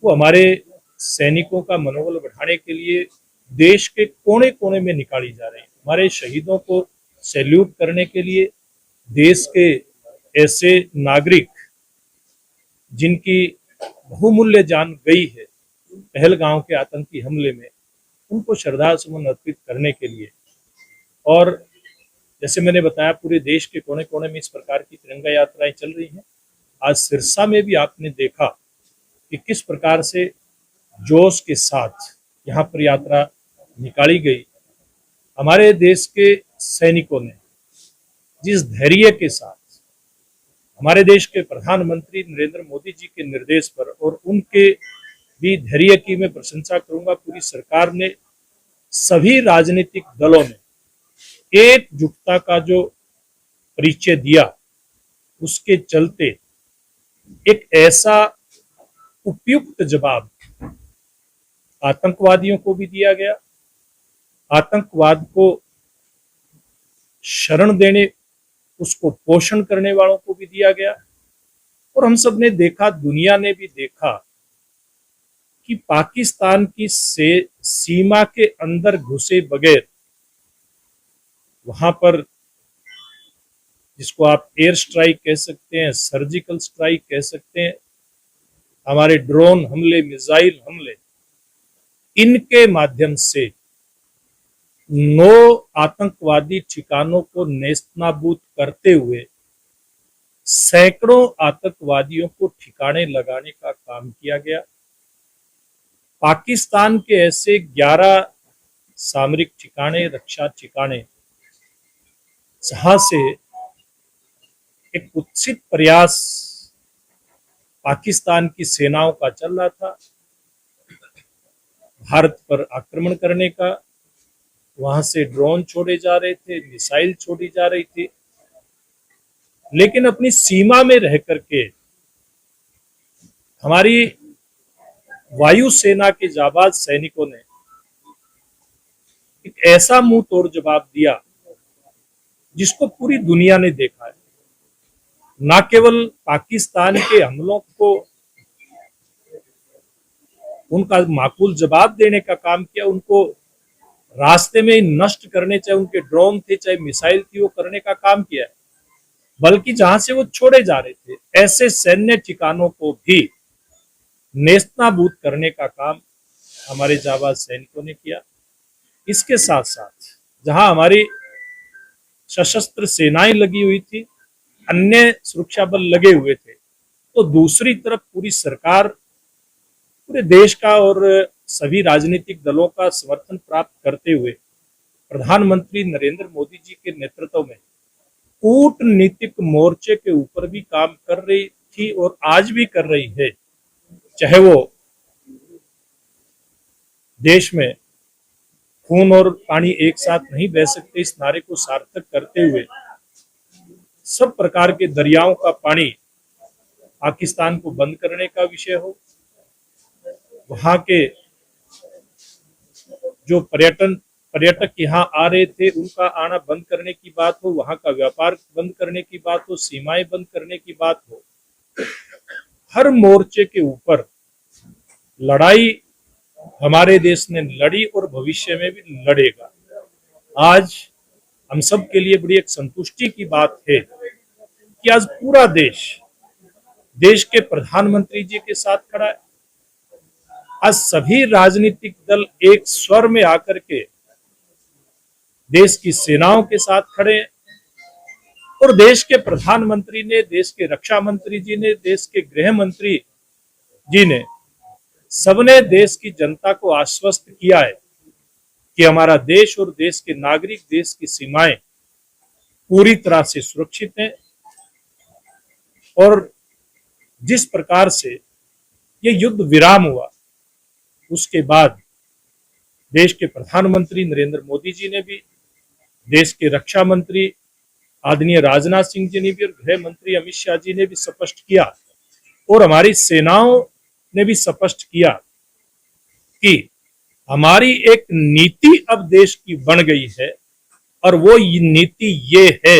वो हमारे सैनिकों का मनोबल बढ़ाने के लिए देश के कोने कोने में निकाली जा रही है। हमारे शहीदों को सैल्यूट करने के लिए देश के ऐसे नागरिक जिनकी बहुमूल्य जान गई है पहलगांव के आतंकी हमले में, उनको श्रद्धासुमन अर्पित करने के लिए, और जैसे मैंने बताया पूरे देश के कोने कोने में इस प्रकार की तिरंगा यात्राएं चल रही हैं। आज सिरसा में भी आपने देखा कि किस प्रकार से जोश के साथ यहाँ पर यात्रा निकाली गई। हमारे देश के सैनिकों ने जिस धैर्य के साथ हमारे देश के प्रधानमंत्री नरेंद्र मोदी जी के निर्देश पर, और उनके भी धैर्य की मैं प्रशंसा करूंगा, पूरी सरकार ने, सभी राजनीतिक दलों ने एकजुटता का जो परिचय दिया, उसके चलते एक ऐसा उपयुक्त जवाब आतंकवादियों को भी दिया गया। आतंकवाद को शरण देने, उसको पोषण करने वालों को भी दिया गया। और हम सब ने देखा, दुनिया ने भी देखा कि पाकिस्तान की सीमा के अंदर घुसे बगैर, वहां पर जिसको आप एयर स्ट्राइक कह सकते हैं, सर्जिकल स्ट्राइक कह सकते हैं, हमारे ड्रोन हमले, मिसाइल हमले, इनके माध्यम से 9 आतंकवादी ठिकानों को नेस्तनाबूद करते हुए सैकड़ों आतंकवादियों को ठिकाने लगाने का काम किया गया। पाकिस्तान के ऐसे 11 सामरिक ठिकाने, रक्षा ठिकाने, जहां से एक कुत्सित प्रयास पाकिस्तान की सेनाओं का चल रहा था भारत पर आक्रमण करने का, वहां से ड्रोन छोड़े जा रहे थे, मिसाइल छोड़ी जा रही थी, लेकिन अपनी सीमा में रह करके हमारी वायुसेना के जाबाज सैनिकों ने एक ऐसा मुंह तोड़ जवाब दिया जिसको पूरी दुनिया ने देखा है। न केवल पाकिस्तान के हमलों को उनका माकूल जवाब देने का काम किया, उनको रास्ते में नष्ट करने, चाहे उनके ड्रोन थे चाहे मिसाइल थी, वो करने का काम किया है, बल्कि जहां से वो छोड़े जा रहे थे ऐसे सैन्य ठिकानों को भी नेस्तनाबूद करने का काम हमारे जाबाज सैनिकों ने किया। इसके साथ साथ जहां हमारी सशस्त्र सेनाएं लगी हुई थी, अन्य सुरक्षा बल लगे हुए थे, तो दूसरी तरफ पूरी सरकार, पूरे देश का और सभी राजनीतिक दलों का समर्थन प्राप्त करते हुए प्रधानमंत्री नरेंद्र मोदी जी के नेतृत्व में कूटनीतिक मोर्चे के ऊपर भी काम कर रही थी और आज भी कर रही है। चाहे वो देश में खून और पानी एक साथ नहीं बह सकते, इस नारे को सार्थक करते हुए सब प्रकार के दरियाओं का पानी पाकिस्तान को बंद करने का विषय हो, वहां के जो पर्यटक यहाँ आ रहे थे उनका आना बंद करने की बात हो, वहां का व्यापार बंद करने की बात हो, सीमाएं बंद करने की बात हो, हर मोर्चे के ऊपर लड़ाई हमारे देश ने लड़ी और भविष्य में भी लड़ेगा। आज हम सब के लिए बड़ी एक संतुष्टि की बात है कि आज पूरा देश के प्रधानमंत्री जी के साथ खड़ा है। आज सभी राजनीतिक दल एक स्वर में आकर के देश की सेनाओं के साथ खड़े हैं, और देश के प्रधानमंत्री ने, देश के रक्षा मंत्री जी ने, देश के गृह मंत्री जी ने, सबने देश की जनता को आश्वस्त किया है कि हमारा देश और देश के नागरिक, देश की सीमाएं पूरी तरह से सुरक्षित हैं। और जिस प्रकार से ये युद्ध विराम हुआ, उसके बाद देश के प्रधानमंत्री नरेंद्र मोदी जी ने भी, देश के रक्षा मंत्री आदरणीय राजनाथ सिंह जी ने भी, और गृह मंत्री अमित शाह जी ने भी स्पष्ट किया, और हमारी सेनाओं ने भी स्पष्ट किया कि हमारी एक नीति अब देश की बन गई है, और वो नीति ये है,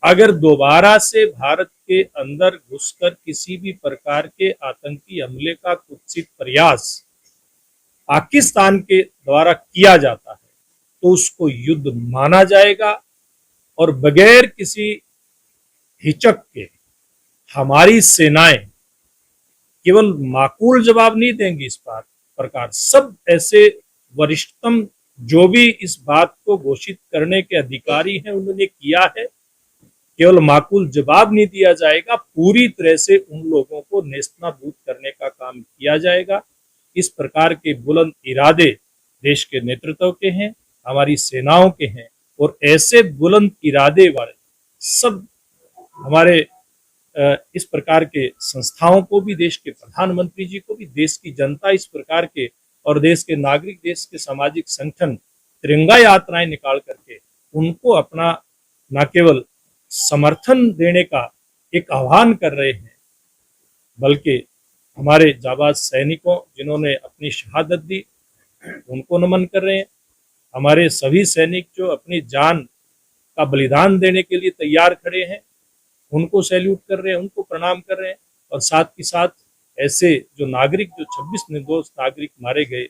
अगर दोबारा से भारत के अंदर घुसकर किसी भी प्रकार के आतंकी हमले का कुत्सित प्रयास पाकिस्तान के द्वारा किया जाता है तो उसको युद्ध माना जाएगा और बगैर किसी हिचक के हमारी सेनाएं केवल माकूल जवाब नहीं देंगी। इस प्रकार सब ऐसे वरिष्ठतम जो भी इस बात को घोषित करने के अधिकारी हैं उन्होंने किया है, केवल माकूल जवाब नहीं दिया जाएगा, पूरी तरह से उन लोगों को नेस्तनाबूद करने का काम किया जाएगा। इस प्रकार के बुलंद इरादे देश के नेतृत्व के हैं, हमारी सेनाओं के हैं और ऐसे बुलंद इरादे वाले सब हमारे इस प्रकार के संस्थाओं को भी, देश के प्रधानमंत्री जी को भी, देश की जनता इस प्रकार के और देश के नागरिक, देश के सामाजिक संगठन तिरंगा यात्राएं निकाल करके उनको अपना न केवल समर्थन देने का एक आह्वान कर रहे हैं, बल्कि हमारे जाबाज सैनिकों जिन्होंने अपनी शहादत दी उनको नमन कर रहे हैं। हमारे सभी सैनिक जो अपनी जान का बलिदान देने के लिए तैयार खड़े हैं उनको सैल्यूट कर रहे हैं, उनको प्रणाम कर रहे हैं। और साथ ही साथ ऐसे जो नागरिक, जो 26 निर्दोष नागरिक मारे गए,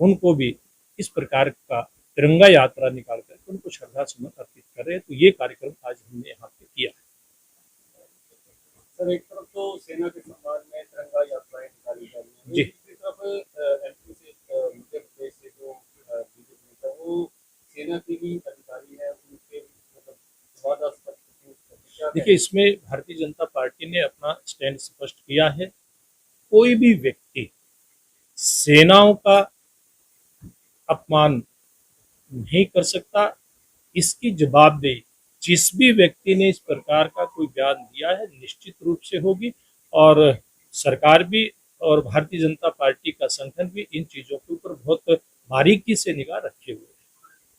उनको भी इस प्रकार का तिरंगा यात्रा निकाल कर उनको श्रद्धा सुमन अर्पित कर रहे हैं। तो ये कार्यक्रम आज हमने यहाँ पे किया है। सर, एक तरफ तो सेना के सम्मान में तिरंगा यात्राएं निकाली जा रही हैं, जी, दूसरी तरफ एमपी से, मध्य प्रदेश से जो बीजेपी नेता वो सेना के ही अधिकारी है, उनके मतलब विवादास्पद। देखिए, इसमें भारतीय जनता पार्टी ने अपना स्टैंड स्पष्ट किया है। कोई भी व्यक्ति सेनाओं का अपमान नहीं कर सकता, इसकी जवाबदेही जिस भी व्यक्ति ने इस प्रकार का कोई बयान दिया है निश्चित रूप से होगी। और सरकार भी और भारतीय जनता पार्टी का संगठन भी इन चीजों के ऊपर बहुत बारीकी से निगाह रखे हुए